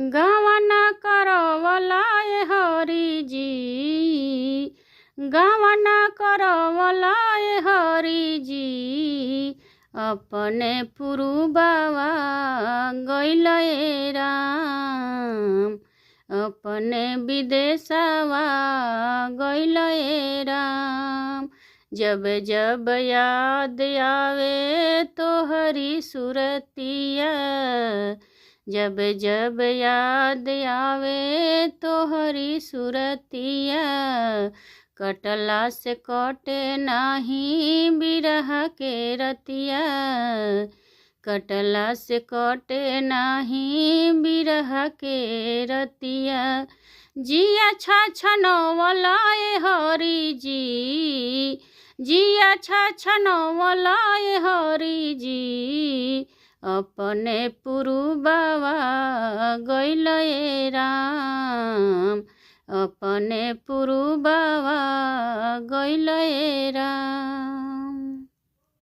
गावना करवलाए हरि जी, गावना करवलाए हरि जी, अपने पुरुबावा गइलए राम, अपने विदेशवा गइलए राम। जब जब याद आवे तो हरी सुरतिया, जब जब याद आवे तो हरी सुरतिया, कटला से कटे नाही बिरह के रतिया, कटला से कटे नाही बिरह के रतिया। जिया छछनवलाए हरि जी, जिया छछनवलाए हरि जी, अपने पुरुबावा गइलए राम, अपने पुरुबावा गइलए राम।